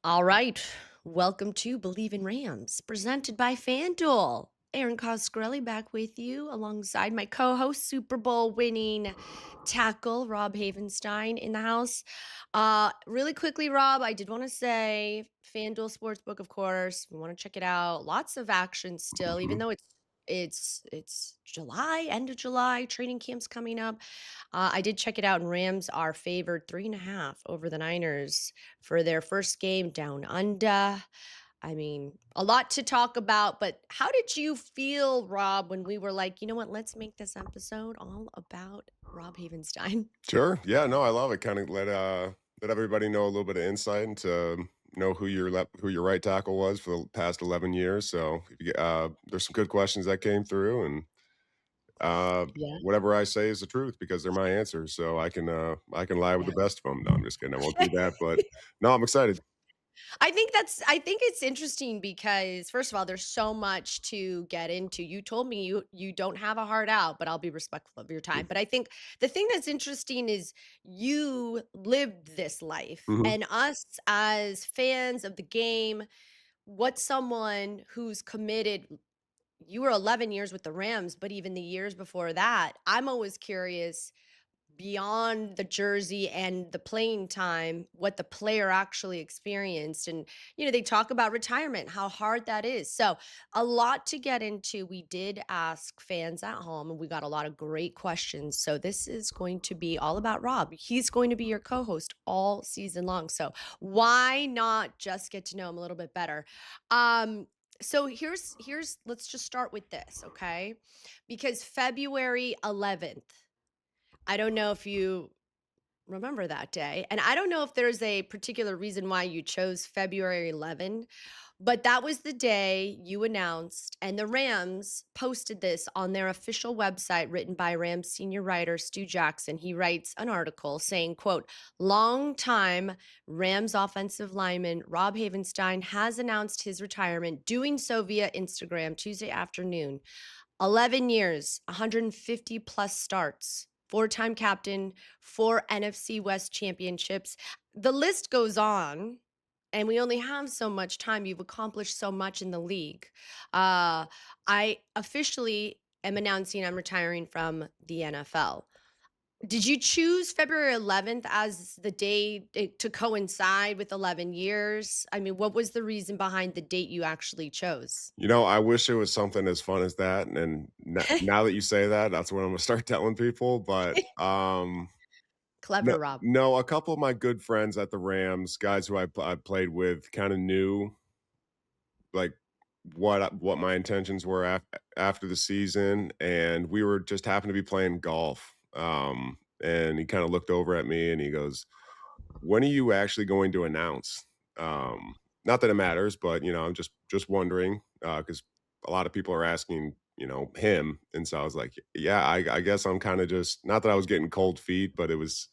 All right. Welcome to Believe in Rams, presented by FanDuel. Erin Coscarelli back with you alongside my co-host, Super Bowl winning tackle, Rob Havenstein in the house. Really quickly, Rob, I did want to say FanDuel Sportsbook, of course. We want to check it out. Lots of action still, even Mhm. though it's July, end of July, training camp's coming up. I did check it out, and Rams are favored 3.5 over the Niners for their first game down under. I mean, a lot to talk about, but how did you feel, Rob, when we were like, you know what, let's make this episode all about Rob Havenstein? Sure. Yeah, no, I love it. Kinda let everybody know a little bit of insight into know who your right tackle was for the past 11 years. So, there's some good questions that came through, and, Yeah. whatever I say is the truth because they're my answers, so I can lie with Yeah. the best of them. No, I'm just kidding. I won't do that, but no, I'm excited. I think it's interesting because first of all, there's so much to get into. You told me you don't have a heart out, but I'll be respectful of your time. But I think the thing that's interesting is you lived this life Mhm. and us as fans of the game, what someone who's committed you were 11 years with the Rams, but even the years before that, I'm always curious beyond the jersey and the playing time, what the player actually experienced. And, they talk about retirement, how hard that is. So, a lot to get into. We did ask fans at home, and we got a lot of great questions. So, this is going to be all about Rob. He's going to be your co host all season long. So, why not just get to know him a little bit better? So here's let's just start with this, okay? Because February 11th, I don't know if you remember that day. And I don't know if there's a particular reason why you chose February 11, but that was the day you announced, and the Rams posted this on their official website written by Rams senior writer Stu Jackson. He writes an article saying, quote, longtime Rams offensive lineman Rob Havenstein has announced his retirement, doing so via Instagram Tuesday afternoon. 11 years, 150 plus starts, four-time captain, four NFC West championships. The list goes on, and we only have so much time. You've accomplished so much in the league. I officially am announcing I'm retiring from the NFL. Did you choose February 11th as the day to coincide with 11 years? I mean, what was the reason behind the date you actually chose? I wish it was something as fun as that, and now that you say that, that's what I'm gonna start telling people, but, Clever, no, Rob. no, a couple of my good friends at the Rams, guys who I played with, kinda knew, like, what my intentions were after the season, and we were just happened to be playing golf, and he kinda looked over at me and he goes, "When are you actually going to announce?" Not that it matters, but, I'm just wondering, because a lot of people are asking, him, and so I was like, "Yeah, I guess I'm kinda just" not that I was getting cold feet, but it was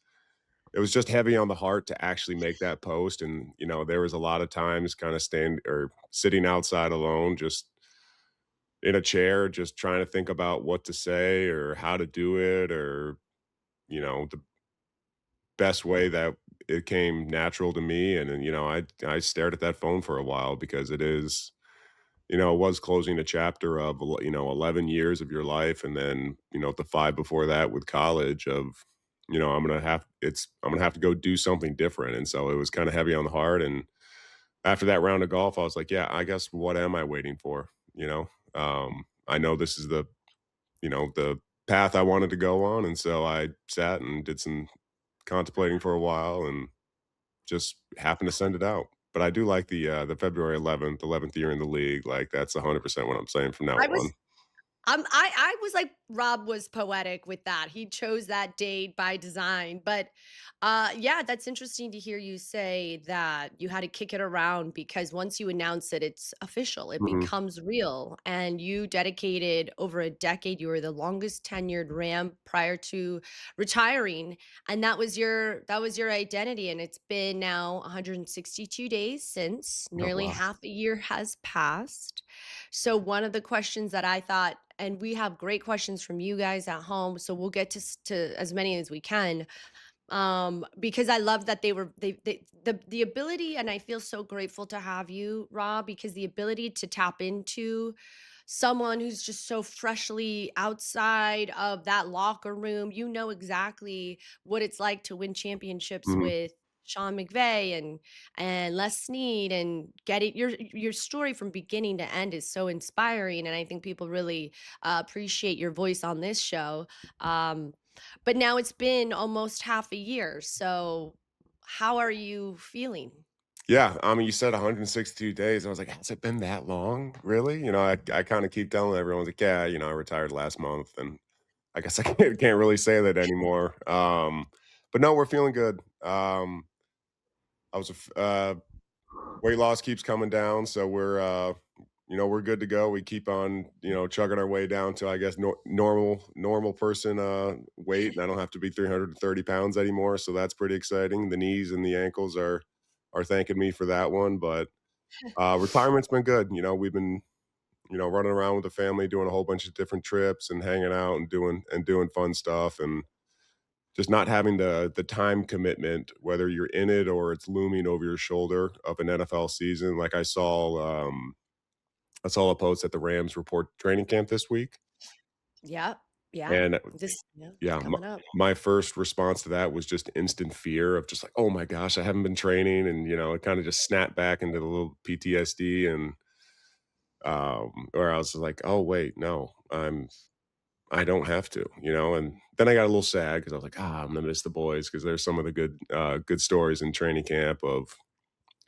just heavy on the heart to actually make that post, and, there was a lot of times kinda stand or sitting outside alone, just in a chair, just trying to think about what to say or how to do it or, the best way that it came natural to me, and then, I stared at that phone for a while because it was closing a chapter of, 11 years of your life, and then, the 5 before that with college of, I'm gonna have to go do something different, and so it was kinda heavy on the heart, and after that round of golf, I was like, "Yeah, I guess what am I waiting for?" I know this is the path I wanted to go on, and so I sat and did some contemplating for a while and just happened to send it out. But I do like the February 11th year in the league, like, that's 100% what I'm saying from now I on. was I was like Rob was poetic with that. He chose that date by design. But yeah, that's interesting to hear you say that you had to kick it around because once you announce it, it's official. It Mhm. becomes real. And you dedicated over a decade. You were the longest tenured Ram prior to retiring. And that was your identity. And it's been now 162 days since Oh, nearly wow. half a year has passed. So one of the questions that I thought, and we have great questions from you guys at home, so we'll get to as many as we can. Because I love that they the ability, and I feel so grateful to have you, Rob, because the ability to tap into someone who's just so freshly outside of that locker room. You know exactly what it's like to win championships Mhm. with Sean McVay and Les Snead, and get it. Your story from beginning to end is so inspiring, and I think people really appreciate your voice on this show. Um, but now it's been almost half a year. So how are you feeling? Yeah, I mean, you said 162 days. I was like, "Has it been that long? Really?" I kinda keep telling everyone, like, "Yeah, I retired last month," and I guess I can't really say that anymore. But no, we're feeling good. I was a f weight loss keeps coming down, so we're good to go. We keep on, chugging our way down to, I guess, normal person, weight, and I don't have to be 330 pounds anymore, so that's pretty exciting. The knees and the ankles are thanking me for that one, but, retirement's been good. We've been, running around with the family, doing a whole bunch of different trips and hanging out and doing fun stuff, and just not having the time commitment, whether you're in it or it's looming over your shoulder of an NFL season. Like I saw a post at the Rams report training camp this week, Yeah. Yeah. and Yeah, it's yeah, coming up. my first response to that was just instant fear of just like, oh my gosh, I haven't been training, and it kind of just snapped back into the little PTSD, and where I was like, oh wait, no, I don't have to, and then I got a little sad because I was like, I'm gonna miss the boys because there's some of the good stories in training camp of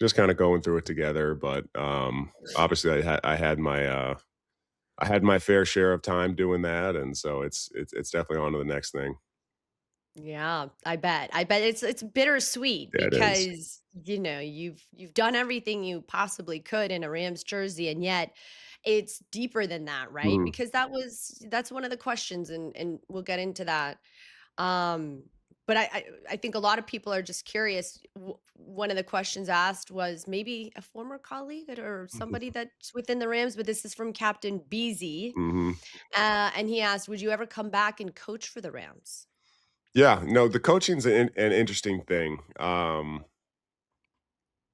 just kind of going through it together. But obviously, I had my fair share of time doing that, and so it's definitely on to the next thing. Yeah, I bet. I bet it's bittersweet Yeah, it is. because, you've done everything you possibly could in a Rams jersey, and yet it's deeper than that, right? Mhm, Because that's one of the questions, and we'll get into that. Um, but I think a lot of people are just curious. One of the questions asked was maybe a former colleague or somebody mhm, that's within the Rams, but this is from Captain Beasy, mhm. and he asked, "Would you ever come back and coach for the Rams?" Yeah, no, the coaching's an interesting thing,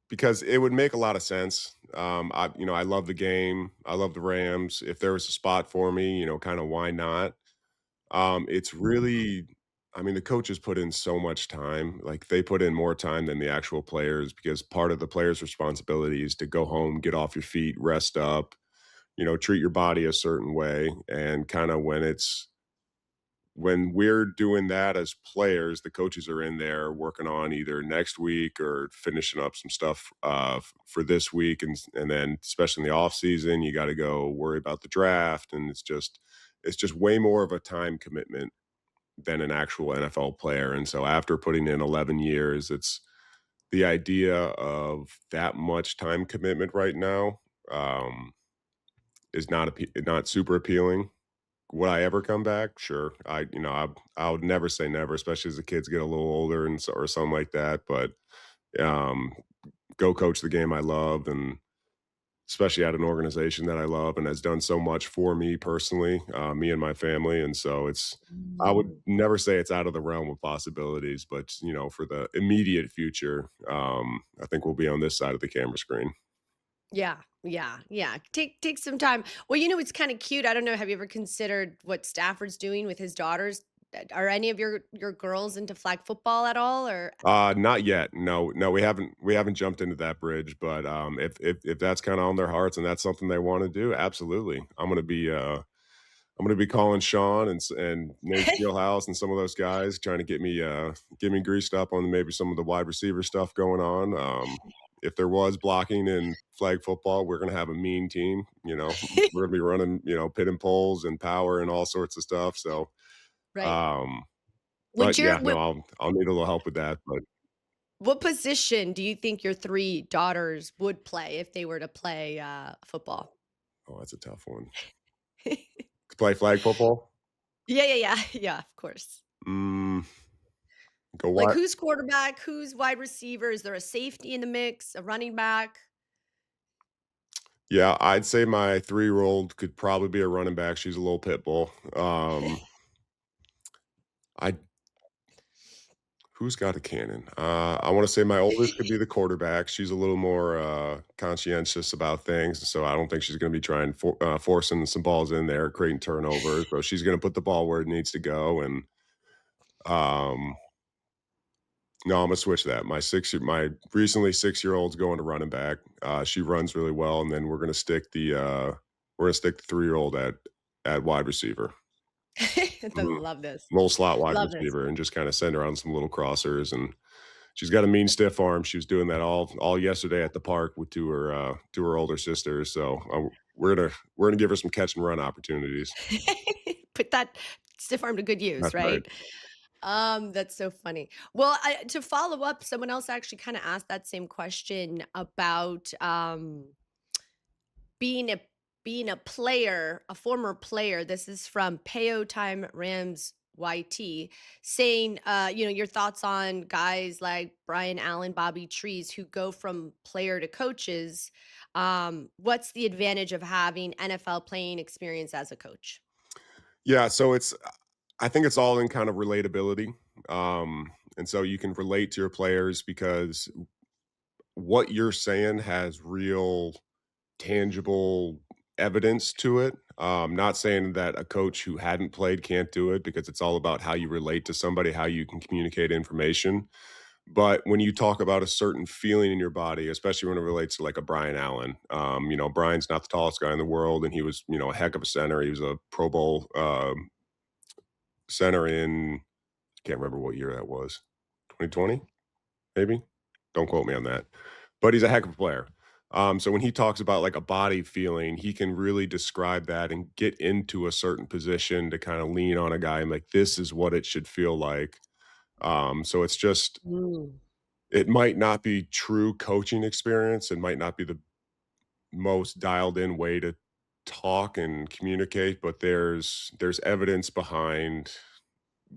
because it would make a lot of sense. I love the game. I love the Rams. If there was a spot for me, kind of why not? It's really, I mean, the coaches put in so much time. Like they put in more time than the actual players because part of the players' responsibility is to go home, get off your feet, rest up, treat your body a certain way. And kind of when we're doing that as players, the coaches are in there working on either next week or finishing up some stuff for this week, and then especially in the off season, you got to go worry about the draft, and it's just way more of a time commitment than an actual NFL player. And so after putting in 11 years, it's the idea of that much time commitment right now um, is not super appealing. Would I ever come back? Sure. I would never say never, especially as the kids get a little older or something like that. But um, go coach the game I love, and especially at an organization that I love and has done so much for me personally, me and my family. And so I would Mm. never say it's out of the realm of possibilities, but for the immediate future, I think we'll be on this side of the camera screen. Yeah, yeah, yeah. Take some time. Well, it's kind of cute. I don't know. Have you ever considered what Stafford's doing with his daughters? Are any of your girls into flag football at all? Or Not yet. No, no, we haven't jumped into that bridge, but if that's kind of on their hearts and that's something they want to do, absolutely. I'm gonna be calling Sean and Nate Steelhouse and some of those guys trying to get me greased up on maybe some of the wide receiver stuff going on. If there was blocking in flag football, we're gonna have a mean team. We're gonna be running pit and poles and power and all sorts of stuff. So, right? um, Would but your yeah, no, what, I'll need a little help with that. But what position do you think your three daughters would play if they were to play football? oh, that's a tough one. To play flag football? Yeah, yeah, yeah, yeah. Of course. Mm, go Like, what? who's quarterback? Who's wide receiver? Is there a safety in the mix? A running back? Yeah, I'd say my 3-year-old could probably be a running back. She's a little pit bull. I Who's got a cannon? I wanna say my oldest could be the quarterback. She's a little more, conscientious about things, so I don't think she's gonna be trying forcing some balls in there, creating turnovers, so she's gonna put the ball where it needs to go, and, um no, Imma switch that. My recently 6-year-old's going to running back. She runs really well, and then we're gonna stick the 3-year-old at wide receiver. I Mhm. love this. Little slot wide Love this. receiver and just kinda send her on some little crossers, and she's got a mean stiff arm. She was doing that all yesterday at the park with to her older sisters, so, we're gonna give her some catch and run opportunities. Put that stiff arm to good use, That's right. right? That's so funny. Well, to follow up, someone else actually kind of asked that same question about being a being a player, a former player. This is from Peo Time Rams YT saying, your thoughts on guys like Brian Allen, Bobby Trees who go from player to coaches. What's the advantage of having NFL playing experience as a coach? Yeah, so I think it's all in kind of relatability, and so you can relate to your players because what you're saying has real tangible evidence to it. Not saying that a coach who hadn't played can't do it because it's all about how you relate to somebody, how you can communicate information. But when you talk about a certain feeling in your body, especially when it relates to like a Brian Allen, Brian's not the tallest guy in the world, and he was, a heck of a center. He was a Pro Bowl center in can't remember what year that was, 2020 maybe. Don't quote me on that, but he's a heck of a player. So when he talks about like a body feeling, he can really describe that and get into a certain position to kind of lean on a guy and like this is what it should feel like. So it's just Mm. it might not be true coaching experience. It might not be the most dialed in way to talk and communicate, but there's evidence behind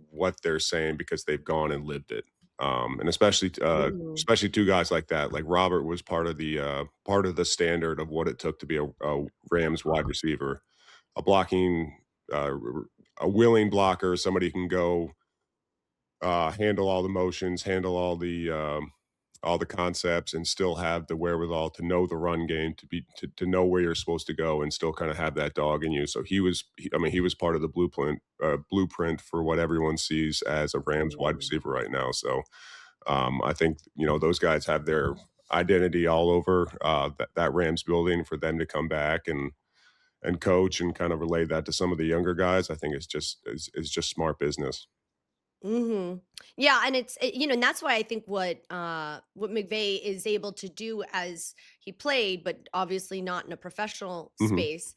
what they're saying because they've gone and lived it. And Mm. especially 2 guys like that, like Robert was part of the standard of what it took to be a Rams wide receiver, a blocking, a willing blocker, somebody who can go, handle all the motions, handle all the concepts, and still have the wherewithal to know the run game, to know where you're supposed to go, and still kind of have that dog in you. So I mean, he was part of the blueprint for what everyone sees as a Rams wide Mm. receiver right now. So I think those guys have their identity all over that Rams building. For them to come back and coach and kind of relay that to some of the younger guys, I think is just smart business. Mhm. Yeah, and and that's why I think what McVay is able to do as he played, but obviously not in a professional Hmm. space,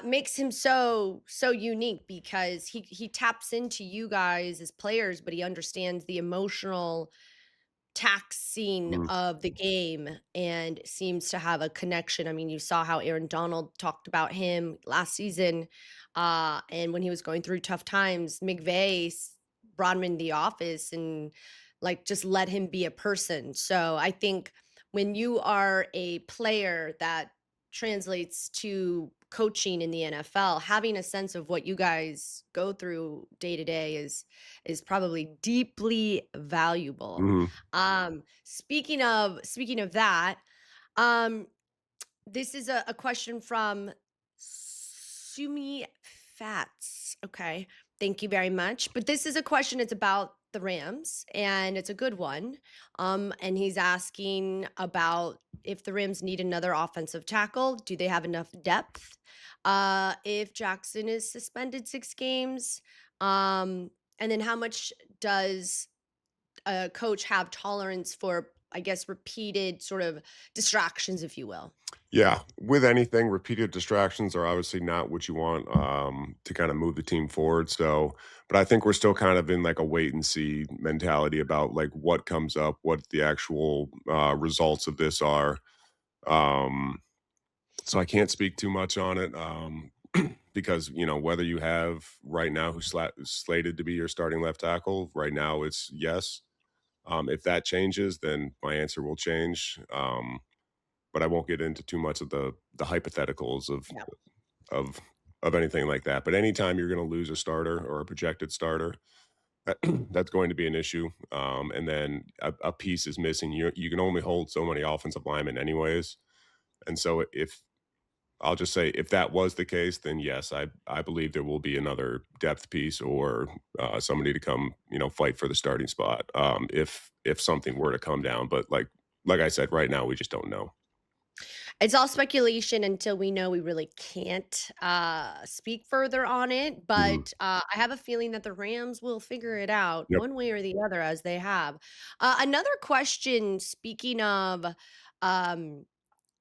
makes him so unique because he taps into you guys as players, but he understands the emotional taxing Hmm. of the game and seems to have a connection. I mean, you saw how Aaron Donald talked about him last season. And when he was going through tough times, brought him in the office and like just let him be a person. So I think when you are a player that translates to coaching in the NFL, having a sense of what you guys go through day to day is probably deeply valuable. Hmm. Speaking of that, um, this is a question from Sumi Fats. Okay. Thank you very much. But this is a question, it's about the Rams, and it's a good one. And he's asking about if the Rams need another offensive tackle, do they have enough depth? If Jackson is suspended 6 games, and then how much does a coach have tolerance for, I guess, repeated sort of distractions, if you will? Yeah, with anything, repeated distractions are obviously not what you want to kind of move the team forward. So, but I think we're still kind of in like a wait and see mentality about like what comes up, what the actual results of this are. Um, so I can't speak too much on it because whether you have right now who's slated to be your starting left tackle, right now it's yes. If that changes, then my answer will change. But I won't get into too much of the hypotheticals Yeah. of of anything like that. But anytime you're going to lose a starter or a projected starter, that's going to be an issue. And then a piece is missing. You can only hold so many offensive linemen anyways. And so if I'll just say if that was the case, then yes, I believe there will be another depth piece or somebody to come, fight for the starting spot. If something were to come down, but like I said, right now we just don't know. It's all speculation until we know. We really can't speak further on it, Mhm. but I have a feeling that the Rams will figure it out Yep. one way or the other, as they have. Another question, speaking of um,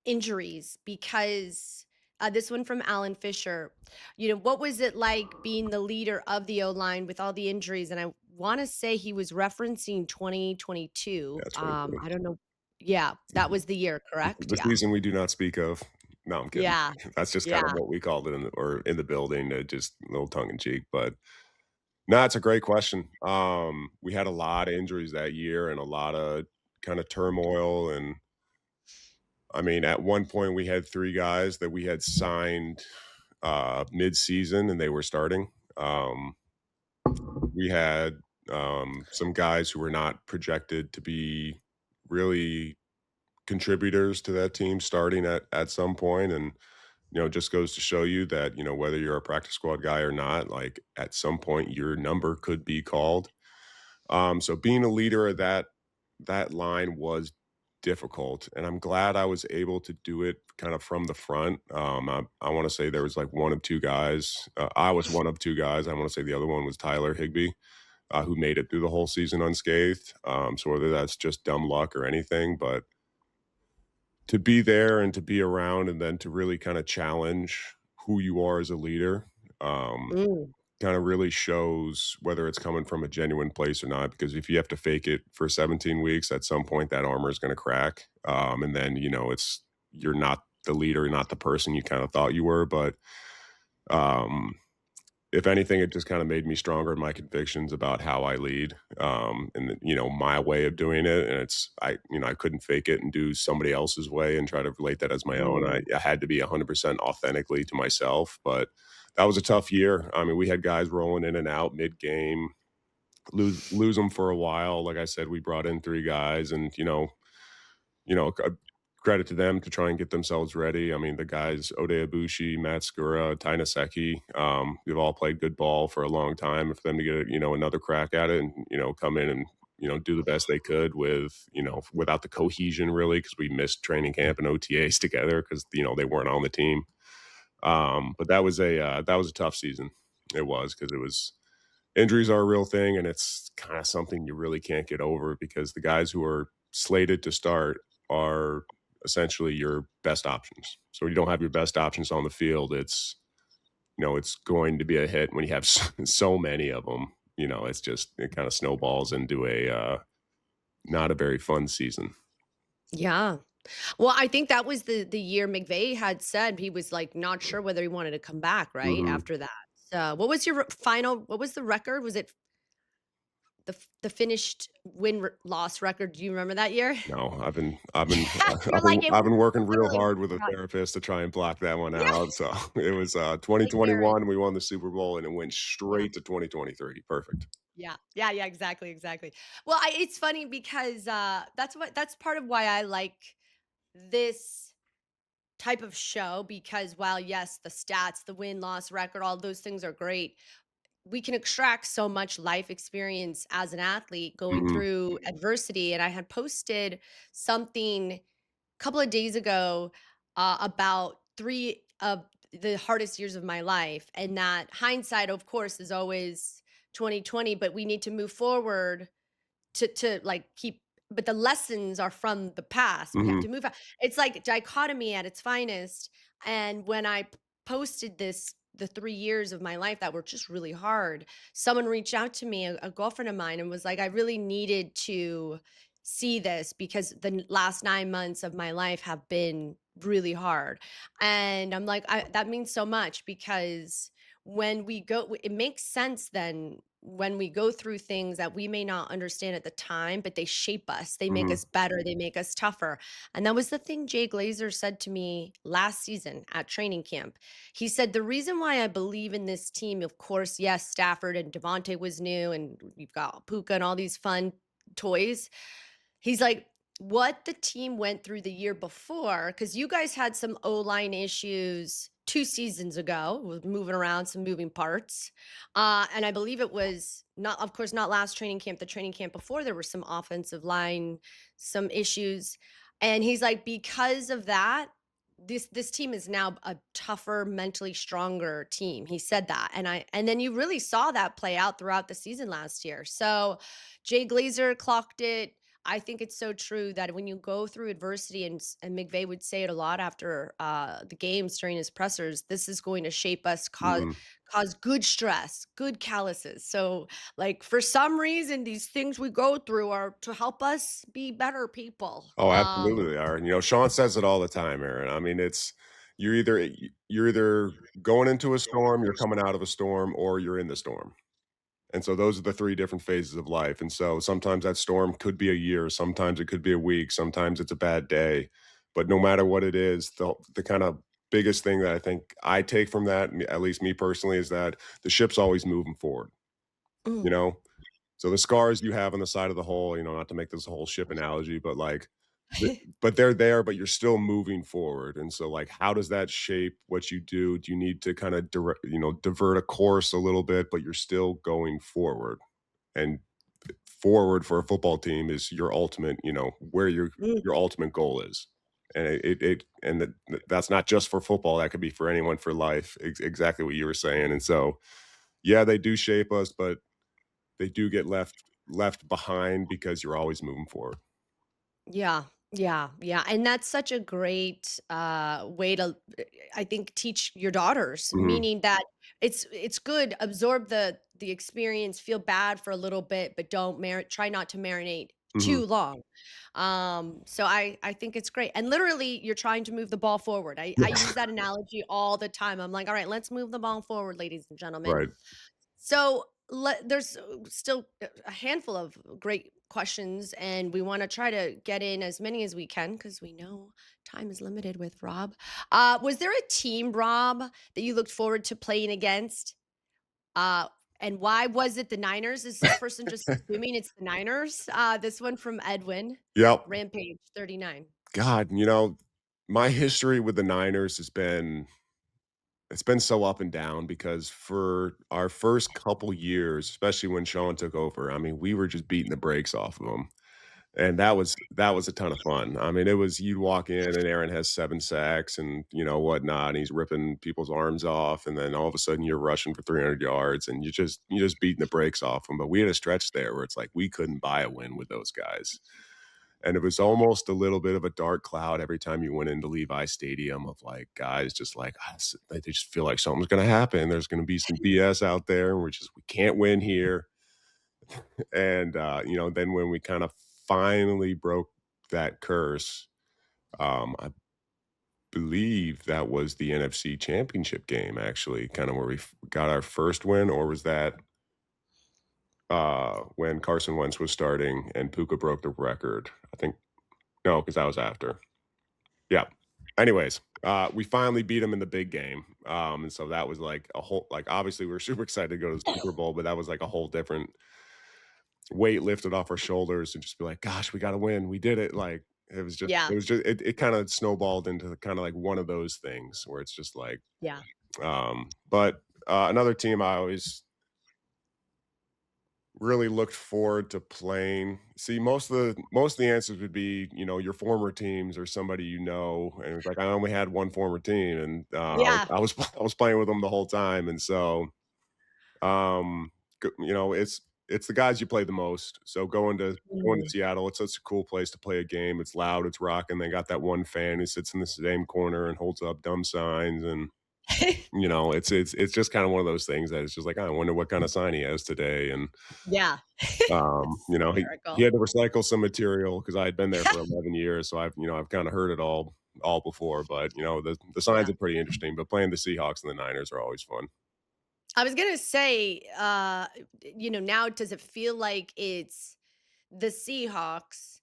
injuries, because this one from Alan Fisher. What was it like being the leader of the O line with all the injuries? And I want to say he was referencing 2022. Yeah, 22. I don't know. Yeah, that was the year, correct? The Yeah. season we do not speak of. No, I'm kidding. Yeah. That's just kind of Yeah. what we called it in the building, just a little tongue in cheek. But no, it's a great question. We had a lot of injuries that year and a lot of kind of turmoil. And I mean, at one point we had 3 guys that we had signed mid-season and they were starting. We had some guys who were not projected to be really contributors to that team starting at some point. And just goes to show you that whether you're a practice squad guy or not, like at some point your number could be called. So being a leader of that line was difficult, and I'm glad I was able to do it kind of from the front. I want to say there was like one of 2 guys. I was one of 2 guys. I want to say the other one was Tyler Higbee, who made it through the whole season unscathed. So whether that's just dumb luck or anything, but to be there and to be around and then to really kind of challenge who you are as a leader, Mm. kind of really shows whether it's coming from a genuine place or not. Because if you have to fake it for 17 weeks, at some point that armor is going to crack. And then, you're not the leader, not the person you kind of thought you were. But um, if anything, it just kind of made me stronger in my convictions about how I lead, and my way of doing it. And I couldn't fake it and do somebody else's way and try to relate that as my own. I, Mm. I had to be 100% authentically to myself. But that was a tough year. I mean, we had guys rolling in and out mid game, lose them for a while. Like I said, we brought in 3 guys, and credit to them to try and get themselves ready. I mean, the guys, Ode Ibushi, Matt Skura, Ty Nsekhe, they've all played good ball for a long time. For them to get, another crack at it and, come in and, do the best they could with, without the cohesion really, because we missed training camp and OTAs together because, they weren't on the team. But that was a tough season. It was because it was injuries are a real thing, and it's kind of something you really can't get over because the guys who are slated to start are essentially your best options. So when you don't have your best options on the field, it's going to be a hit when you have so many of them. It kind of snowballs into a not a very fun season. Yeah. Well, I think that was the year McVay had said he was, like, not sure whether he wanted to come back, right, Hmm. after that. So, what was your final what was the record? Was it the finished win-loss record? Do you remember that year? No, I've been You're like, "It I've was been working real literally hard with a forgotten." therapist to try and block that one Yeah, out. So it was like Erin. 2021. We won the Super Bowl, and it went Yeah. straight to 2023. Perfect. Yeah. Yeah, yeah, exactly, exactly. Well, it's funny because, that's part of why I like this type of show because while, yes, the stats, the win-loss record, all those things are great, we can extract so much life experience as an athlete going Hmm. through adversity, and I had posted something a couple of days ago, about 3 of the hardest years of my life, and that hindsight, of course, is always 2020, but we need to move forward to like keep, but the lessons are from the past. We have Hmm. to move on. It's like dichotomy at its finest. And when I posted this, the 3 years of my life that were just really hard, someone reached out to me, a girlfriend of mine, and was like, I really needed to see this because the last 9 months of my life have been really hard. And I'm like, that means so much because when we go, it makes sense then when we go through things that we may not understand at the time, but they shape us. They make Mhm, us better, they make us tougher. And that was the thing Jay Glazer said to me last season at training camp. He said, "The reason why I believe in this team, of course, yes, Stafford and Devontae was new, and you've got Puka and all these fun toys." He's like, what the team went through the year before, because you guys had some O line issues 2 seasons ago with moving around some moving parts. And I believe it was not, of course, not last training camp, the training camp before, there were some offensive line, some issues. And he's like, because of that, this team is now a tougher, mentally stronger team. He said that. And then you really saw that play out throughout the season last year. So Jay Glazer clocked it. I think it's so true that when you go through adversity, and McVay would say it a lot after the games during his pressers, this is going to shape us, mhm. cause good stress, good calluses. So, like for some reason, these things we go through are to help us be better people. Oh, absolutely they are, and, Sean says it all the time, Aaron. I mean, it's you're either going into a storm, you're coming out of a storm, or you're in the storm. And so those are the 3 different phases of life, and so sometimes that storm could be a year, sometimes it could be a week, sometimes it's a bad day, but no matter what it is, the kinda biggest thing that I think I take from that, at least me personally, is that the ship's always moving forward, you Mm. know? So the scars you have on the side of the hull, not to make this a whole ship analogy, but, like, the but they're there, but you're still moving forward, and so, like, how does that shape what you do? Do you need to kinda divert a course a little bit, but you're still going forward? And forward for a football team is your ultimate, where Mm. your ultimate goal is. And that's not just for football, that could be for anyone for life, exactly what you were saying. And so, yeah, they do shape us, but they do get left behind because you're always moving forward. Yeah, yeah, yeah, and that's such a great, way to, I think, teach your daughters, Mhm, meaning that it's good, absorb the experience, feel bad for a little bit, but don't try not to marinate mhm, too long. So I think it's great, and literally, you're trying to move the ball forward. I yeah, use that analogy all the time. I'm like, "All right, let's move the ball forward, ladies and gentlemen." right. So there's still a handful of great questions, and we want to try to get in as many as we can because we know time is limited with Rob. Was there a team, Rob, that you looked forward to playing against? Uh, and why was it the Niners? Is this person just assuming it's the Niners? This one from Edwin, Yep. Rampage 39. God, my history with the Niners it's been so up and down because for our first couple years, especially when Sean took over, I mean, we were just beating the brakes off of them. And that was a ton of fun. I mean, it was you'd walk in and Aaron has 7 sacks and, whatnot, and he's ripping people's arms off, and then all of a sudden you're rushing for 300 yards and you just beating the brakes off them. But we had a stretch there where it's like we couldn't buy a win with those guys. And it was almost a little bit of a dark cloud every time you went into Levi Stadium of like guys just like they just feel like something's gonna happen. There's gonna be some BS out there, and we can't win here. And then when we kind of finally broke that curse, I believe that was the NFC Championship game, actually, kind of where we got our first win, or was that when Carson Wentz was starting and Puka broke the record? I think no, because that was after. Yeah. Anyways, we finally beat them in the big game, and so that was like a whole like obviously we were super excited to go to the Super Bowl, but that was like a whole different weight lifted off our shoulders and just be like, "Gosh, we gotta win. We did it." Like, Yeah, it kinda snowballed into kinda like one of those things where it's just like, yeah. but, another team I always really looked forward to playing. See, most of the answers would be, your former teams or somebody and it's like, I only had one former team, and, Yeah. I was I was playing with them the whole time, and so Um, it's the guys you play the most. So going to Mhm. Seattle, it's such a cool place to play a game. It's loud, it's rocking. They got that one fan who sits in the same corner and holds up dumb signs, and it's just kind of one of those things that it's just like, I wonder what kind of sign he has today. And Yeah. you know, he Hysterical. he had to recycle some material because I had been there for 11 years, so I've kind of heard it all before. But the signs Yeah. are pretty interesting. But playing the Seahawks and the Niners are always fun. I was gonna say, now does it feel like it's the Seahawks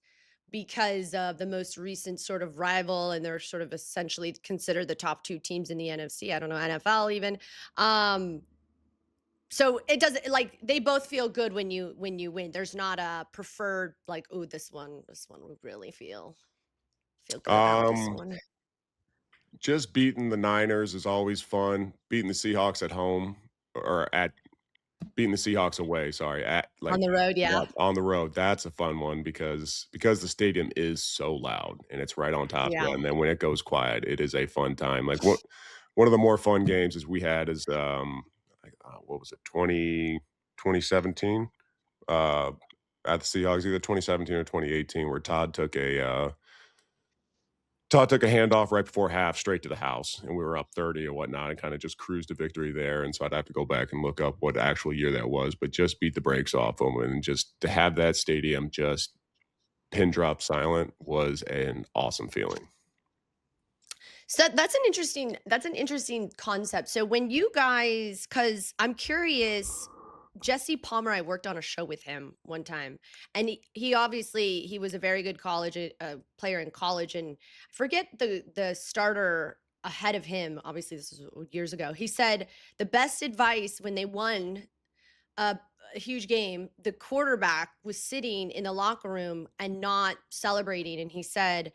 because of the most recent sort of rival, and they're sort of essentially considered the top 2 teams in the NFC, I don't know, NFL even. Um, so it doesn't like they both feel good when you win. There's not a preferred like, "Oh, this one would really feel good about this Um, one." just beating the Niners is always fun. Beating the Seahawks at home or at beating the Seahawks away, sorry, at On the road, yeah. yeah, on the road, that's a fun one because the stadium is so loud and it's right on top of Yeah. you, and then when it goes quiet, it is a fun time. Like, one of the more fun games is we had is, like, what was it, 2017? Uh, at the Seahawks, either 2017 or 2018, where Todd took a handoff right before half straight to the house, and we were up 30 or whatnot and kinda just cruised to victory there, and so I'd have to go back and look up what actual year that was, but just beat the brakes off them, and just to have that stadium just pin drop silent was an awesome feeling. So that's an interesting concept. So when you guys, because I'm curious, Jesse Palmer, I worked on a show with him one time, and he obviously he was a very good college player in college, and I forget the starter ahead of him. Obviously, this was years ago. He said the best advice when they won a, a huge game, the quarterback was sitting in the locker room and not celebrating, and he said,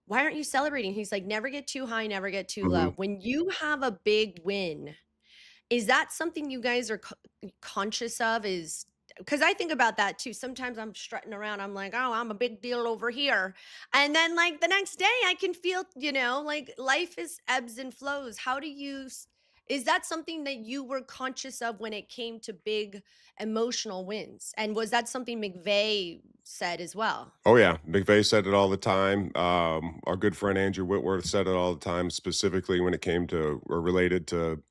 "Why aren't you celebrating?" He's like, "Never get too high, never get too low." Mhm. When you have a big win, is that something you guys are conscious of? Is because I think about that too. Sometimes I'm strutting around. I'm like, "Oh, I'm a big deal over here," and then like the next day, I can feel, like life is ebbs and flows. How do you? Is that something that you were conscious of when it came to big emotional wins? And was that something McVay said as well? Oh, yeah, McVay said it all the time, our good friend Andrew Whitworth said it all the time, specifically when it came to or related to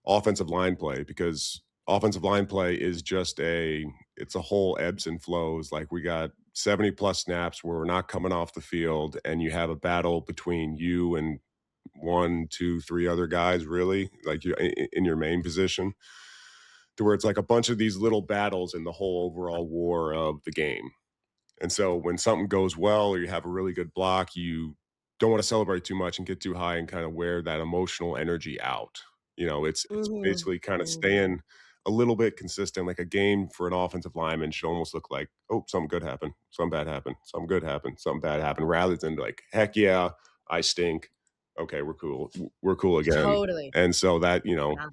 offensive line play, because offensive line play is just it's a whole ebbs and flows. Like, we got 70 plus snaps where we're not coming off the field, and you have a battle between you and one, two, three other guys, really, like you in your main position, to where it's like a bunch of these little battles in the whole overall war of the game. And so when something goes well or you have a really good block, you don't want to celebrate too much and get too high and kind of wear that emotional energy out. It's Mhm. basically kind of Mhm. staying a little bit consistent. Like, a game for an offensive lineman should almost look like, oh, something good happened, something bad happened, something good happened, something bad happened, rather than like, heck yeah, I stink. Okay, we're cool. We're cool again. Totally. And so that, Yeah.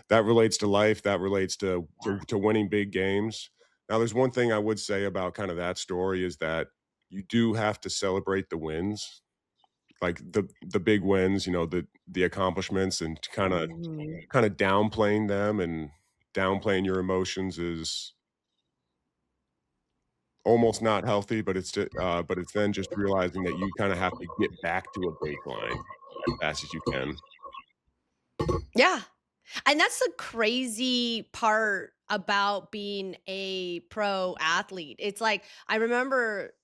that relates to life, that relates to Yeah. winning big games. Now, there's one thing I would say about kind of that story is that you do have to celebrate the wins, like the big wins, the accomplishments, and Mhm. kind of downplaying them and downplaying your emotions is almost not healthy, but it's then just realizing that you kind of have to get back to a baseline as fast as you can. Yeah. And that's the crazy part about being a pro athlete. It's like I remember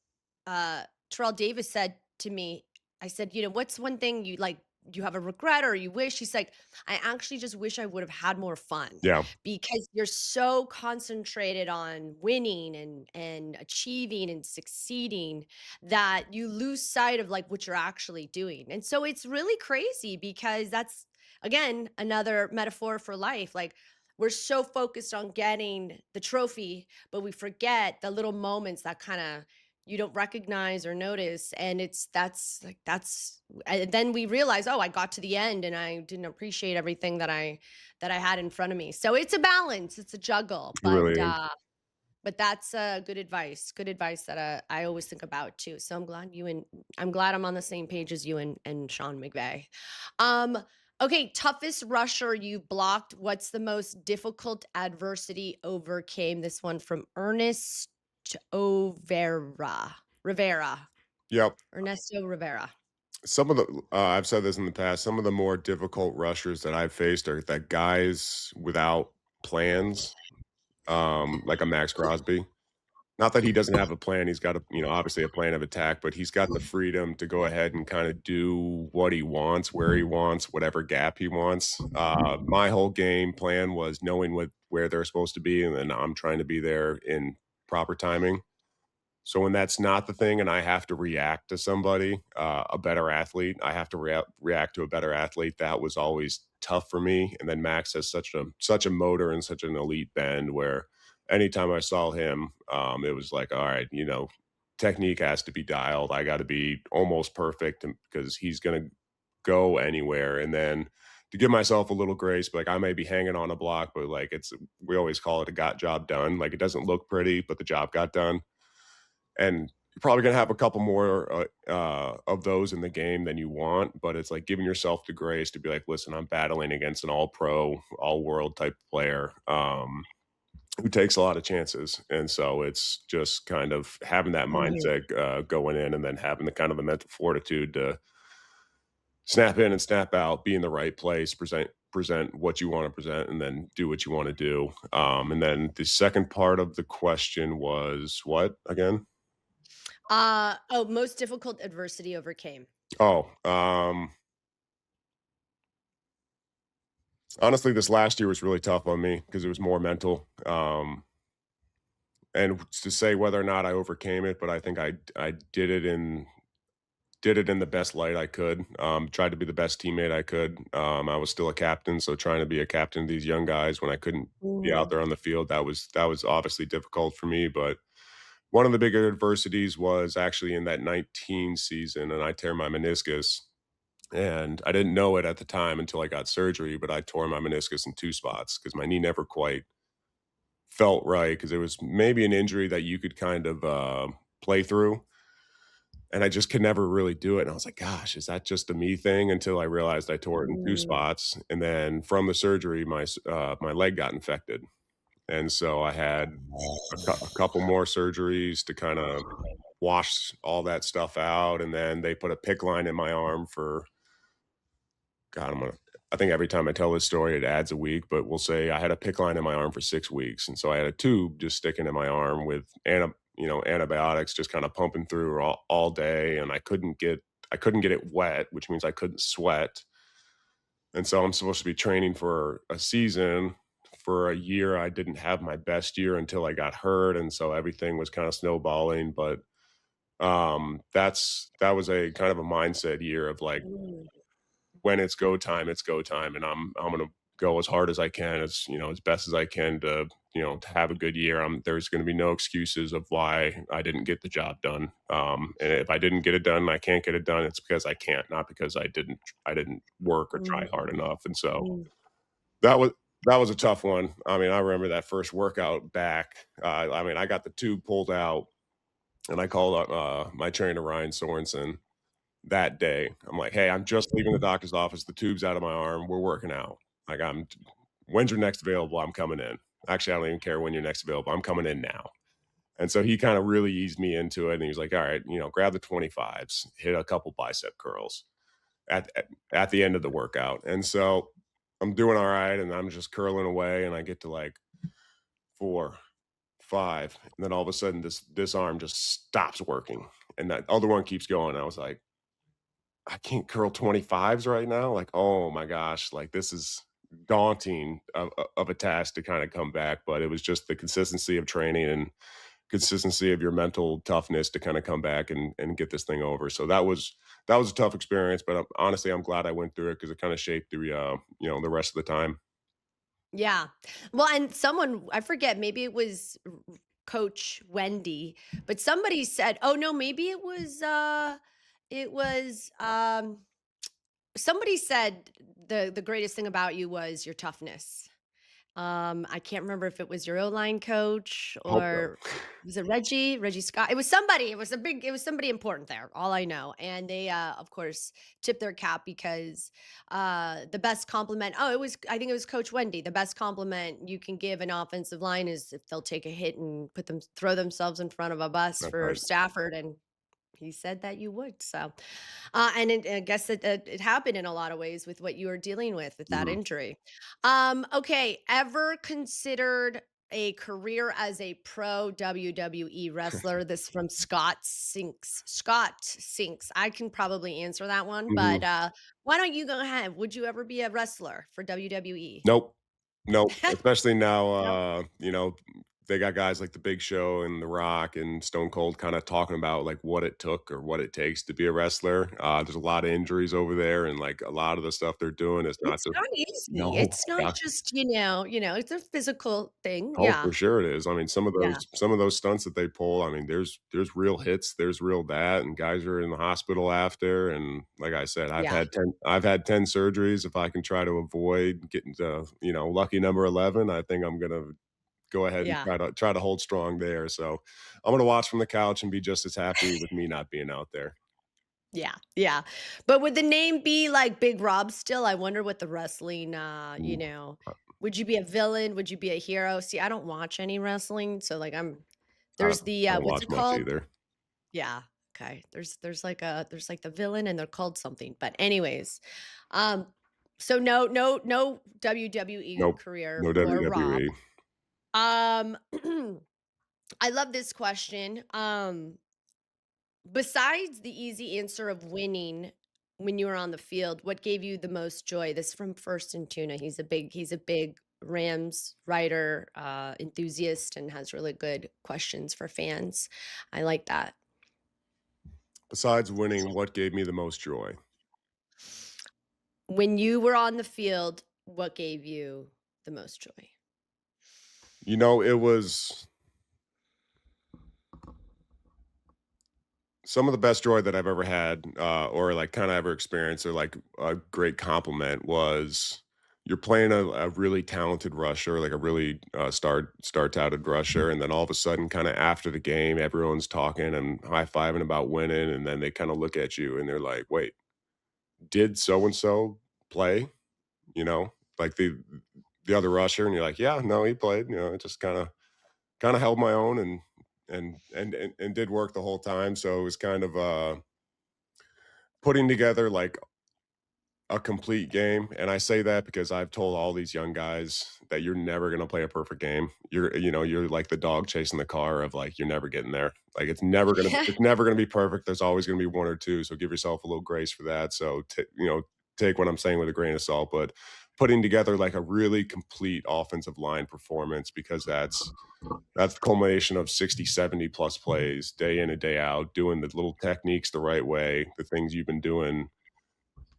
Terrell Davis said to me, I said, "What's one thing you like you have a regret or you wish?" He's like, "I actually just wish I would have had more fun Yeah, because you're so concentrated on winning and achieving and succeeding that you lose sight of like what you're actually doing." And so it's really crazy because that's again another metaphor for life. Like we're so focused on getting the trophy, but we forget the little moments that kind of you don't recognize or notice, and that's and then we realize, oh, I got to the end and I didn't appreciate everything that I had in front of me. So it's a balance, it's a juggle, it really is. but that's good advice that I always think about too. So I'm glad I'm on the same page as you and Sean McVay. um okay, toughest rusher you blocked. What's the most difficult adversity overcame? This one from Ernest Overa Rivera, Yep. Ernesto Rivera. Some of the I've said this in the past, some of the more difficult rushers that I've faced are that guys without plans, like a Max Crosby. Not that he doesn't have a plan, he's got a obviously a plan of attack, but he's got the freedom to go ahead and kinda do what he wants, where he wants, whatever gap he wants. My whole game plan was knowing where they're supposed to be, and then I'm trying to be there in proper timing. So when that's not the thing and I have to react to somebody, a better athlete, I have to react to a better athlete, that was always tough for me, and then Max has such a motor and such an elite bend where anytime I saw him, it was like, "All right, technique has to be dialed. I gotta be almost perfect because he's gonna go anywhere," and then to give myself a little grace, like, I may be hanging on a block, but, like, we always call it a got job done. Like, it doesn't look pretty, but the job got done. And you're probably gonna have a couple more of those in the game than you want, but it's like giving yourself the grace to be like, listen, I'm battling against an all pro, all world type player who takes a lot of chances. And so it's just kind of having that Mhm. mindset going in and then having the kind of the mental fortitude to snap in and snap out, be in the right place, present what you want to present, and then do what you want to do. And then the second part of the question was what again? Oh, most difficult adversity overcame. Oh, honestly, this last year was really tough on me because it was more mental. And to say whether or not I overcame it, but I think I did it in the best light I could. Tried to be the best teammate I could. I was still a captain, so trying to be a captain to these young guys when I couldn't be out Mhm. there on the field, that was obviously difficult for me. But one of the bigger adversities was actually in that 19 season, and I tear my meniscus. And I didn't know it at the time until I got surgery, but I tore my meniscus in two spots because my knee never quite felt right because it was maybe an injury that you could kind of play through. And I just could never really do it. And I was like, gosh, is that just a me thing? Until I realized I tore it in two Mm. spots. And then from the surgery, my leg got infected. And so I had a couple more surgeries to kind of wash all that stuff out. And then they put a pick line in my arm for God, I think every time I tell this story, it adds a week, but we'll say I had a pick line in my arm for 6 weeks. And so I had a tube just sticking in my arm with antibiotics just kind of pumping through all day. And I couldn't get it wet, which means I couldn't sweat. And so I'm supposed to be training for a season. For a year, I didn't have my best year until I got hurt. And so everything was kind of snowballing. But that was a kind of a mindset year of like, Mm. when it's go time, and I'm gonna go as hard as I can, as best as I can to have a good year. There's gonna be no excuses of why I didn't get the job done. And if I didn't get it done, and I can't get it done. It's because I can't, not because I didn't work or try hard Mhm. enough. And so Mm. that was that was a tough one. I mean, I remember that first workout back. I mean, I got the tube pulled out, and I called up my trainer Ryan Sorensen that day. I'm like, "Hey, I'm just leaving the doctor's office. The tube's out of my arm. We're working out. Like, when's your next available? I'm coming in. Actually, I don't even care when you're next available. I'm coming in now." And so he kind of really eased me into it. And he was like, "All right, grab the 25s, hit a couple bicep curls at the end of the workout." And so I'm doing all right. And I'm just curling away. And I get to like 4, 5. And then all of a sudden, this arm just stops working. And that other one keeps going. I was like, I can't curl 25s right now. Like, oh my gosh, like this is daunting of a task to kind of come back. But it was just the consistency of training and consistency of your mental toughness to kind of come back and get this thing over. So that was a tough experience, but honestly, I'm glad I went through it because it kind of shaped the rest of the time. Yeah. Well, and someone I forget, maybe it was Coach Wendy, but somebody said, "Oh no, maybe it was somebody said the greatest thing about you was your toughness." I can't remember if it was your O-line coach Hope so. or was it Reggie? Reggie Scott? It was somebody. It was somebody important there. All I know. And they, of course, tipped their cap because the best compliment. Oh, it was. I think it was Coach Wendy. The best compliment you can give an offensive line is if they'll take a hit and throw themselves in front of a bus That's for right. Stafford, and he said that you would. So, I guess that it happened in a lot of ways with what you were dealing with that Mhm. injury. Okay. Ever considered? a career as a pro WWE wrestler? This from Scott Sinks. Scott Sinks. I can probably answer that one, but, Mhm. why don't you go ahead? Would you ever be a wrestler for WWE? Nope. Nope, especially now, No? they got guys like The Big Show and The Rock and Stone Cold kinda talking about, like, what it took or what it takes to be a wrestler. There's a lot of injuries over there, and, like, a lot of the stuff they're doing is not It's just not easy. no, It's not yeah. just, it's a physical thing. Oh, Yeah. for sure it is. I mean, Yeah. some of those stunts that they pull, I mean, there's real hits, there's real that, and guys are in the hospital after, and like I said, Yeah. I've had 10 surgeries. If I can try to avoid getting to, lucky number 11, I think I'm gonna go ahead and Yeah. try to hold strong there. So, I'm gonna watch from the couch and be just as happy with me not being out there. Yeah, yeah. But would the name be like Big Rob still? I wonder what the wrestling, Ooh, would you be a villain? Would you be a hero? See, I don't watch any wrestling, so like I there's the I don't what's watch it much called? either. Yeah. Okay. There's like the villain and they're called something. But anyways, um so no WWE Nope. career No for Rob. WWE. Um I love this question. Besides the easy answer of winning when you were on the field, what gave you the most joy? This from First and Tuna. He's a big Rams writer, enthusiast, and has really good questions for fans. I like that. Besides winning, what gave me the most joy? When you were on the field, what gave you the most joy? It was some of the best joy that I've ever had, or like kind of ever experienced, or like a great compliment was you're playing a really talented rusher, like a really star touted rusher, and then all of a sudden, kind of after the game, everyone's talking and high fiving about winning, and then they kind of look at you and they're like, "Wait, did so and so play?" You know, like the other rusher, and you're like, "Yeah, no, he played." It just kind of held my own and did work the whole time. So it was kind of putting together like a complete game. And I say that because I've told all these young guys that you're never going to play a perfect game. You're like the dog chasing the car of like, you're never getting there. Like it's never going to be perfect. There's always going to be one or two. So give yourself a little grace for that. So, take what I'm saying with a grain of salt, but putting together like a really complete offensive line performance, because that's the culmination of 60, 70 plus plays day in and day out, doing the little techniques the right way, the things you've been doing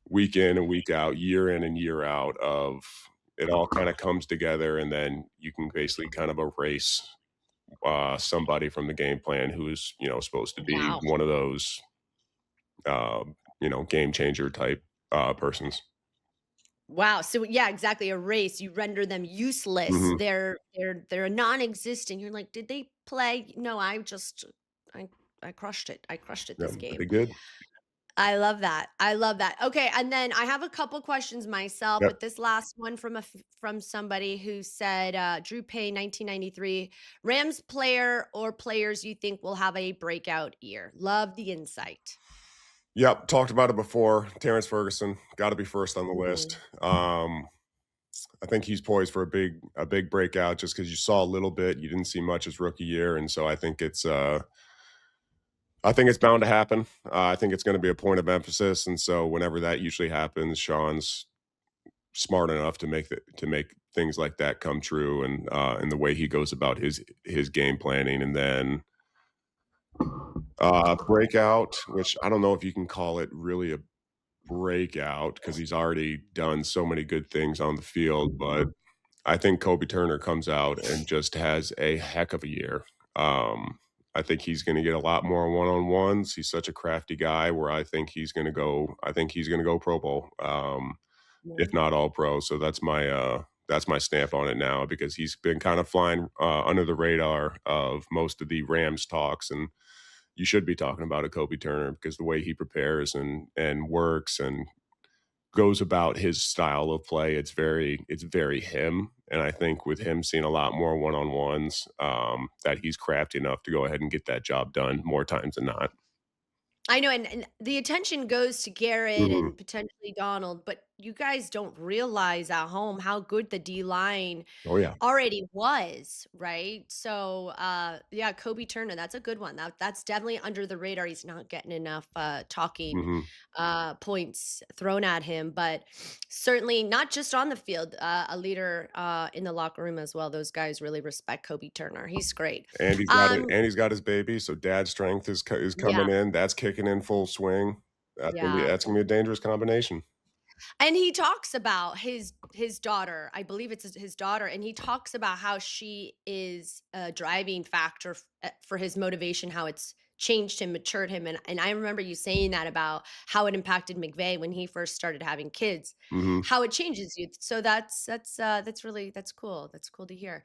week in and week out, year in and year out of it all kind of comes together, and then you can basically kind of erase somebody from the game plan who is, supposed to be Wow. one of those, game changer type persons. Wow. So yeah, exactly. A race. You render them useless. Mhm. They're a non-existent. You're like, did they play? No, I I crushed it. I crushed it Yeah, this pretty game. good. I love that. I love that. Okay, and then I have a couple questions myself, Yep. but this last one from somebody who said, Drew Pay 1993, Rams player or players you think will have a breakout year. Love the insight. Yep, talked about it before. Terrance Ferguson, gotta be first on the list. Mhm. I think he's poised for a big breakout just because you saw a little bit, you didn't see much his rookie year, and so I think it's bound to happen. I think it's gonna be a point of emphasis, and so whenever that usually happens, Sean's smart enough to make things like that come true, and the way he goes about his game planning, and then, breakout, which I don't know if you can call it really a breakout because he's already done so many good things on the field, but I think Kobie Turner comes out and just has a heck of a year. I think he's going to get a lot more one-on-ones. He's such a crafty guy where I think he's going to go Pro Bowl. If Yeah. not all pro. So that's my stamp on it now because he's been kind of flying under the radar of most of the Rams talks, and you should be talking about a Kobe Turner because the way he prepares and works and goes about his style of play, it's very him. And I think with him seeing a lot more one on ones, that he's crafty enough to go ahead and get that job done more times than not. I know, and the attention goes to Garrett Mhm. and potentially Donald, but you guys don't realize at home how good the D line Oh, yeah. already was, right? So, yeah, Kobie Turner, that's a good one. That's definitely under the radar. He's not getting enough talking Mhm. points thrown at him, but certainly not just on the field, a leader in the locker room as well. Those guys really respect Kobie Turner. He's great. Um, And he's got his baby, so dad's strength is yeah, coming in. That's kicking in full swing. yeah. That's gonna be a dangerous combination. And he talks about his daughter, I believe it's his daughter, and he talks about how she is a driving factor for his motivation, how it's changed him, matured him, and I remember you saying that about how it impacted McVay when he first started having kids, Mhm. how it changes you. So that's really that's cool. That's cool to hear.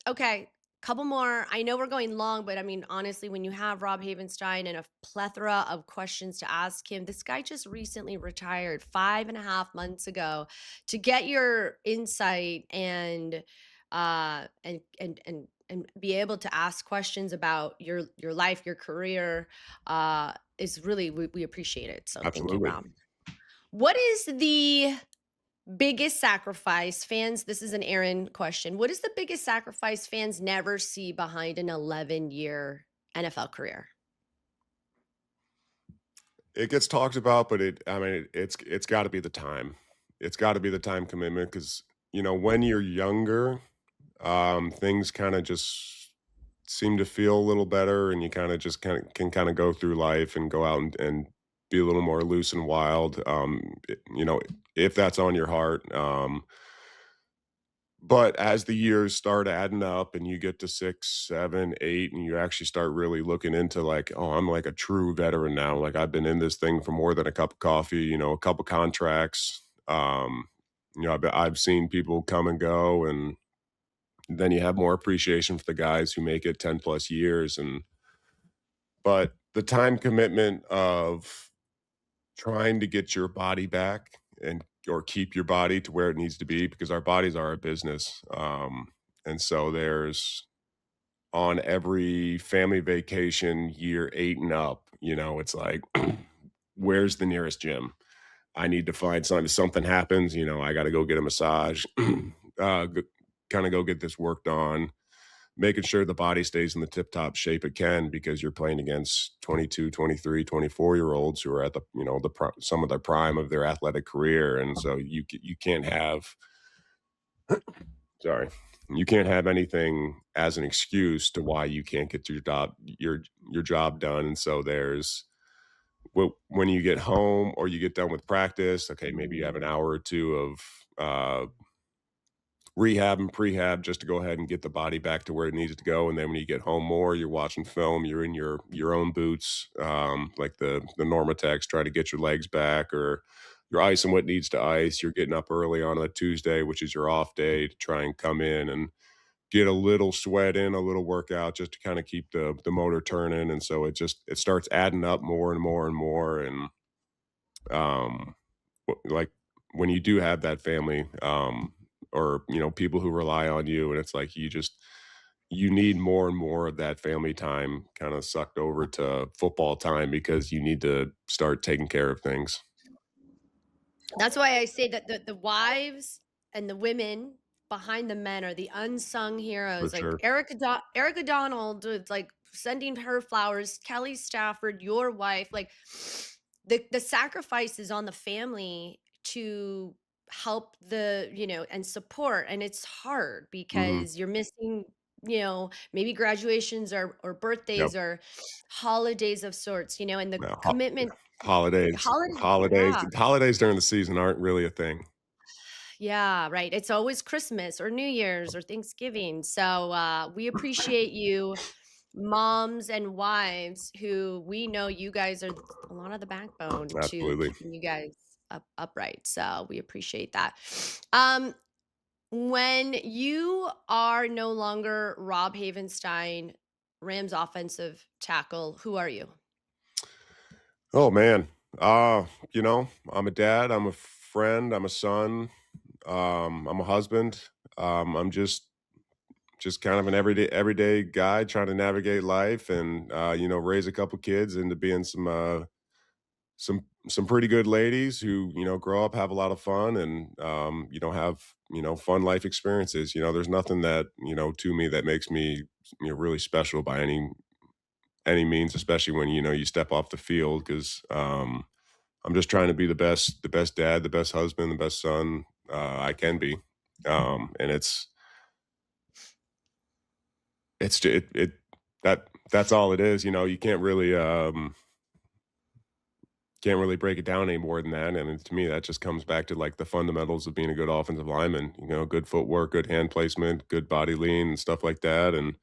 Okay, couple more. I know we're going long, but I mean, honestly, when you have Rob Havenstein and a plethora of questions to ask him, this guy just recently retired 5.5 months ago. To get your insight and be able to ask questions about your life, your career, is really we appreciate it. So thank you, Absolutely. Rob. What is the biggest sacrifice fans this is an Aaron question. What is the biggest sacrifice fans never see behind an 11-year NFL career? It gets talked about, but I mean, it's gotta be the time. It's gotta be the time commitment because when you're younger, things kinda just seem to feel a little better, and you kinda just kinda go through life and go out and be a little more loose and wild, if that's on your heart, but as the years start adding up and you get to 6, 7, 8, and you actually start really looking into like, oh, I'm like a true veteran now. Like I've been in this thing for more than a cup of coffee, a couple contracts. I've seen people come and go, and then you have more appreciation for the guys who make it 10 plus years. But the time commitment of trying to get your body back and or keep your body to where it needs to be because our bodies are a business. And so there's on every family vacation year 8 and up, it's like, where's the nearest gym? I need to find something. If something happens, I got to go get a massage, kind of go get this worked on, making sure the body stays in the tip top shape it can because you're playing against 22, 23, 24 year olds who are at some of the prime of their athletic career. And so you can't have, sorry, you can't have anything as an excuse to why you can't get your job done. And so there's when you get home or you get done with practice, okay, maybe you have an hour or two of rehab and prehab just to go ahead and get the body back to where it needs to go. And then when you get home more, you're watching film, you're in your own boots, like the Normatex, try to get your legs back, or you're icing what needs to ice. You're getting up early on a Tuesday, which is your off day, to try and come in and get a little sweat in, a little workout just to kind of keep the motor turning. And so it starts adding up more and more and more. And um like when you do have that family, or people who rely on you, and it's like you need more and more of that family time kind of sucked over to football time because you need to start taking care of things. That's why I say that the wives and the women behind the men are the unsung For heroes. Like sure. Erica Donald, it's like sending her flowers. Kelly Stafford, your wife, like the sacrifice is on the family to help and support. And it's hard Hmm. because you're missing, maybe graduations or Yep. birthdays or holidays of sorts, and the No, commitment. Holidays, yeah. holidays during the season aren't really a thing. Yeah, right. It's always Christmas or New Year's or Thanksgiving. So we appreciate you, moms and wives, who we know you guys are a lot of the backbone to Absolutely. keeping you guys upright. So we appreciate that. Um, when you are no longer Rob Havenstein, Rams offensive tackle, who are you? Oh man. I'm a dad, I'm a friend, I'm a son, I'm a husband. I'm just kind of an everyday guy trying to navigate life and raise a couple kids into being some some pretty good ladies who, grow up, have a lot of fun, and, have, fun life experiences. There's nothing that, to me that makes me, really special by any means, especially when, you step off the field, because I'm just trying to be the best dad, the best husband, the best son, I can be. And it that's all it is. You can't really break it down any more than that. And to me, that just comes back to like the fundamentals of being a good offensive lineman. Good footwork, good hand placement, good body lean, and stuff like that. And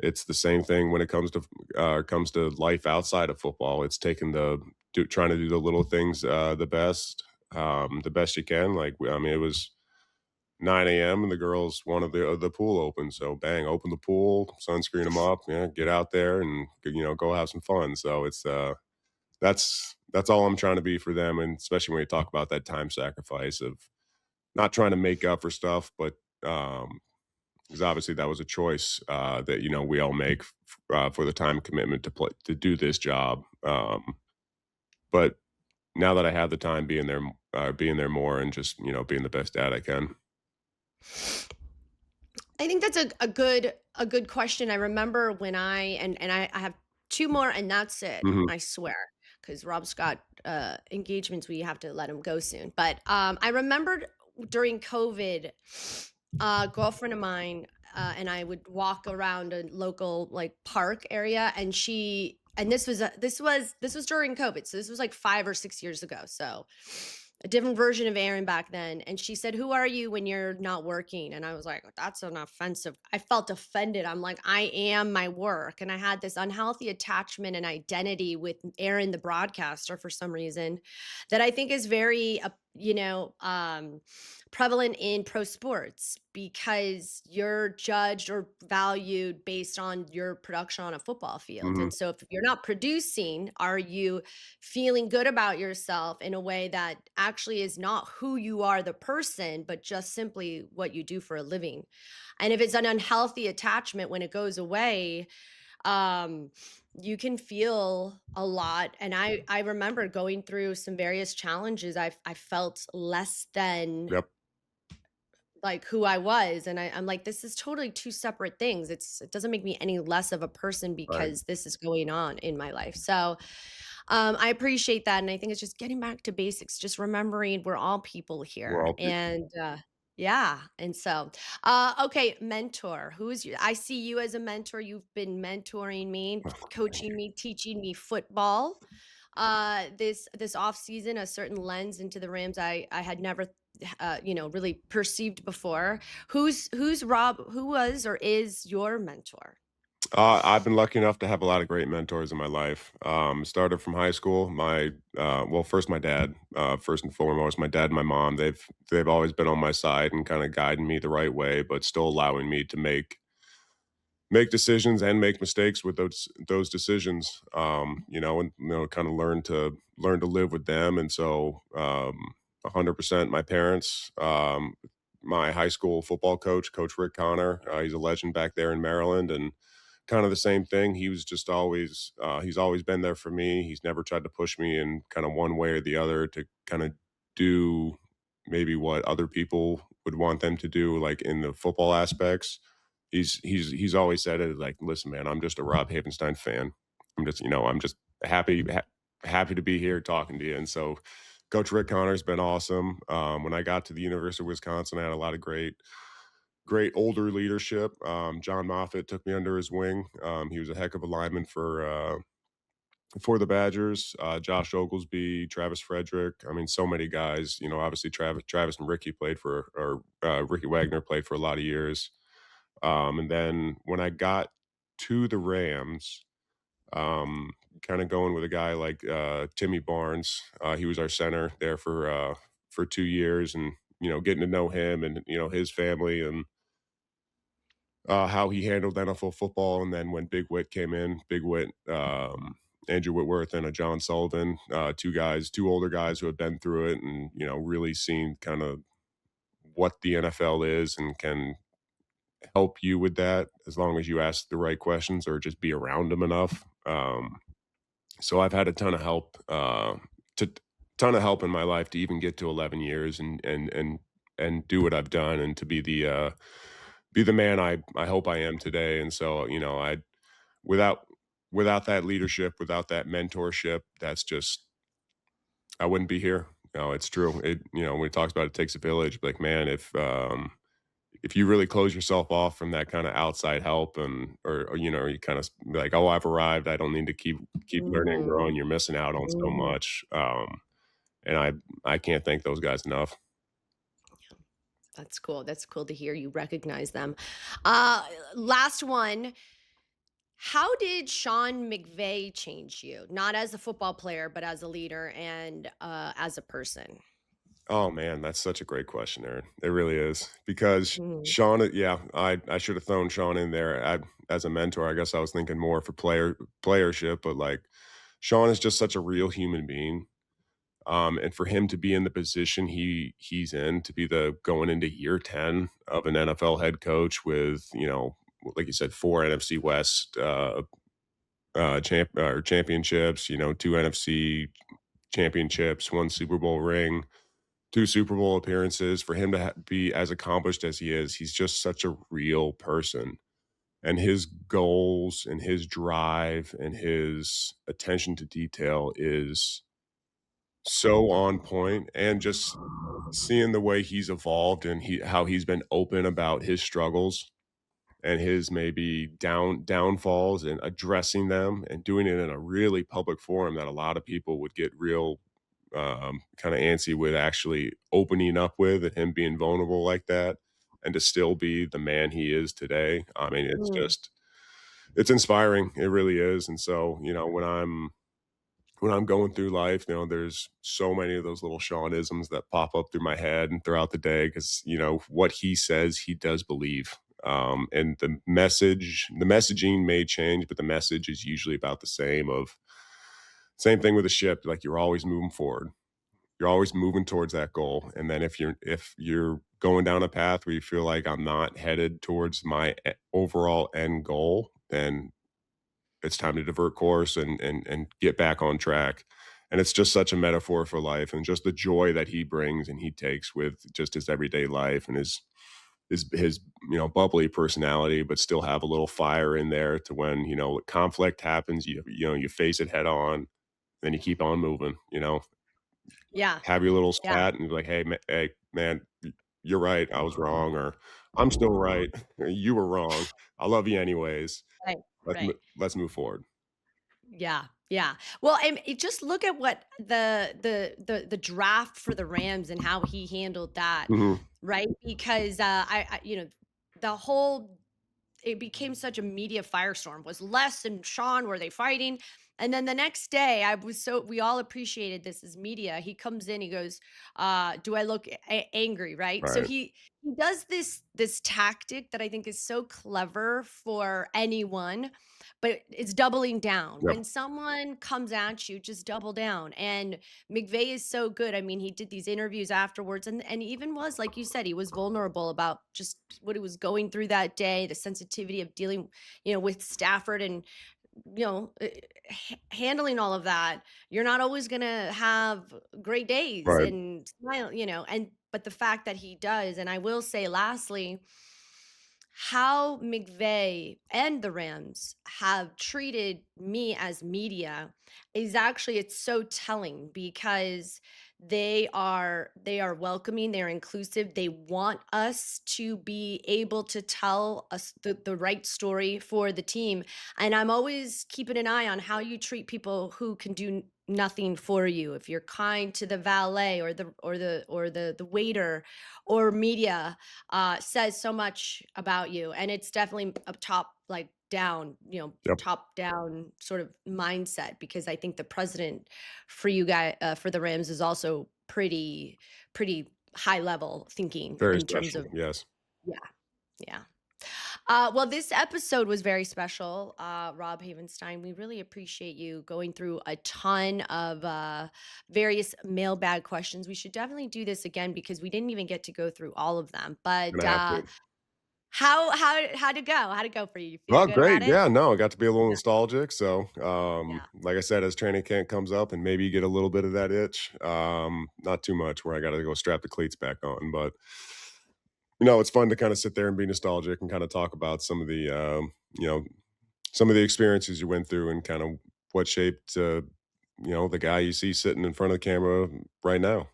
it's the same thing when it comes to life outside of football. It's trying to do the little things the best you can. I mean, it was 9 a.m. and the girls wanted the pool open, so bang, open the pool, sunscreen them up, yeah, get out there and go have some fun. So that's all I'm trying to be for them, and especially when you talk about that time sacrifice of not trying to make up for stuff, but because obviously that was a choice that we all make for the time commitment to do this job. But now that I have the time, being there more, and just being the best dad I can. I think that's a good question. I remember when I have two more and that's it. Hmm. I swear, because Rob's got engagements. We have to let him go soon. But I remembered during COVID, a girlfriend of mine and I would walk around a local like park area, and this was during COVID, so this was like 5 or 6 years ago. So a different version of Erin back then. And she said, "Who are you when you're not working?" And I was like, "That's an offensive." I felt offended. I'm like, "I am my work." And I had this unhealthy attachment and identity with Erin, the broadcaster, for some reason that I think is very, prevalent in pro sports, because you're judged or valued based on your production on a football field. Hmm. And so if you're not producing, are you feeling good about yourself in a way that actually is not who you are, the person, but just simply what you do for a living? And if it's an unhealthy attachment, when it goes away, um you can feel a lot. And I remember going through some various challenges. I felt less than Yep. like who I was. And I'm like, this is totally two separate things. It doesn't make me any less of a person Right. because this is going on in my life. So I appreciate that. And I think it's just getting back to basics, just remembering we're all people We're here. all people. And yeah. And so okay, mentor. Who's you? I see you as a mentor. You've been mentoring me, Thank coaching you. me, teaching me football this off season, a certain lens into the Rams I had never really perceived before. Who was or is your mentor? I've been lucky enough to have a lot of great mentors in my life. Started from high school. First my dad. First and foremost, my dad and my mom. They've always been on my side and kind of guiding me the right way, but still allowing me to make decisions and make mistakes with those decisions. And kind of learn to live with them. And so, 100% my parents. My high school football coach, Coach Rick Connor. He's a legend back there in Maryland, and kind of the same thing. He's always been there for me. He's never tried to push me in kind of one way or the other to kind of do maybe what other people would want them to do, like in the football aspects. He's always said it like, listen, man, I'm just a Rob Havenstein fan. I'm just happy to be here talking to you. And so Coach Rick Connor's been awesome. When I got to the University of Wisconsin, I had a lot of great older leadership. John Moffitt took me under his wing. He was a heck of a lineman for the Badgers. Josh Oglesby, Travis Frederick. I mean, so many guys. Obviously Travis and Ricky Ricky Wagner played for a lot of years. And then when I got to the Rams, um, kind of going with a guy like Timmy Barnes. He was our center there for 2 years, and getting to know him and his family, and how he handled NFL football. And then when Big Whit came in, Big Whit, Andrew Whitworth, and a John Sullivan, two older guys who have been through it, and really seen kind of what the NFL is, and can help you with that as long as you ask the right questions or just be around them enough. So I've had a ton of help to ton of help in my life to even get to 11 years and do what I've done and to be the man I hope I am today. And so, I without without that leadership, without that mentorship, that's just I wouldn't be here. No, it's true. When it talks about it takes a village, like, man, if you really close yourself off from that kind of outside help or you kind of like, oh, I've arrived, I don't need to keep learning and Mhm, growing, you're missing out on so mhm. much. And I can't thank those guys enough. That's cool. That's cool to hear you recognize them. Uh, Last one. How did Sean McVay change you? Not as a football player, but as a leader and as a person. Oh man, that's such a great question, Aaron. It really is because Mhm, Sean. Yeah, I should have thrown Sean in there as a mentor. I guess I was thinking more for playership, but like Sean is just such a real human being. And for him to be in the position he's in, to be the going into year 10 of an NFL head coach with, like you said, 4 NFC West championships, 2 NFC championships, 1 Super Bowl ring, 2 Super Bowl appearances. For him to be as accomplished as he is, he's just such a real person. And his goals and his drive and his attention to detail is so on point, and just seeing the way he's evolved and how he's been open about his struggles and his maybe downfalls and addressing them and doing it in a really public forum that a lot of people would get real kind of antsy with actually opening up with, and him being vulnerable like that and to still be the man he is today. I mean, mm. it's inspiring. It really is. And so, when I'm going through life, there's so many of those little Seanisms that pop up through my head and throughout the day because, what he says, he does believe. And the messaging may change, but the message is usually about the same of same thing with a ship. Like, you're always moving forward. You're always moving towards that goal. And then if you're going down a path where you feel like I'm not headed towards my overall end goal, then it's time to divert course and get back on track. And it's just such a metaphor for life and just the joy that he brings and he takes with just his everyday life and his bubbly personality, but still have a little fire in there to when conflict happens, you face it head on, then you keep on moving. Yeah, Have your little yeah, spat and be like, hey man, you're right, I was wrong, or I'm still right, you were wrong, I love you anyways. right, right. Let's move forward. Yeah, yeah. Well, and just look at what the draft for the Rams and how he handled that, Mhm. right? Because the whole it became such a media firestorm. Was Les and Sean, were they fighting? And then the next day, we all appreciated this as media. He comes in, he goes, "Do I look angry?" Right. So Right. he does this tactic that I think is so clever for anyone, but it's doubling down. Yep. When someone comes at you, just double down. And McVay is so good. I mean, he did these interviews afterwards and even was, like you said, he was vulnerable about just what he was going through that day, the sensitivity of dealing, with Stafford and handling all of that. You're not always going to have great days Right. and smile, and but the fact that he does, and I will say lastly, how McVay and the Rams have treated me as media is actually it's so telling because they are welcoming, they're inclusive. They want us to be able to tell us the right story for the team. And I'm always keeping an eye on how you treat people who can do nothing for you. If you're kind to the valet or the waiter or media, says so much about you. And it's definitely a top, like down, Yep. top down sort of mindset because I think the president for you guys for the Rams is also pretty high level thinking Very in terms special. of Yes. yeah, yeah. Well, this episode was very special, Rob Havenstein. We really appreciate you going through a ton of various mailbag questions. We should definitely do this again because we didn't even get to go through all of them. But Gonna have to. how'd it go? How'd it go for you? You feel Oh, good about great. it? Yeah, no, I got to be a little Yeah, nostalgic. So, yeah. like I said, as training camp comes up and maybe you get a little bit of that itch, not too much where I got to go strap the cleats back on, but it's fun to kind of sit there and be nostalgic and kind of talk about some of the, some of the experiences you went through and kind of what shaped, the guy you see sitting in front of the camera right now.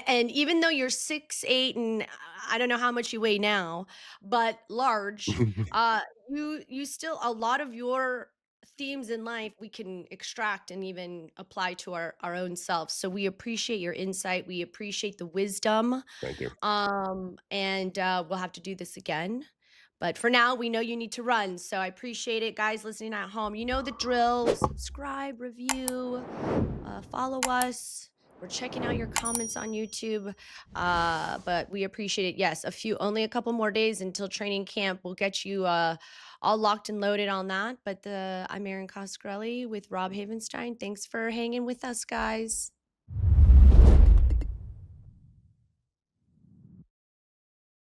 And even though you're 6'8" and I don't know how much you weigh now, but large, uh, you still a lot of your themes in life we can extract and even apply to our own selves. So we appreciate your insight. We appreciate the wisdom. Thank you. And we'll have to do this again. But for now, we know you need to run. So I appreciate it, guys listening at home. You know the drill. Subscribe, review, follow us. We're checking out your comments on YouTube, but we appreciate it. Yes, only a couple more days until training camp. We'll get you all locked and loaded on that. But I'm Erin Coscarelli with Rob Havenstein. Thanks for hanging with us, guys.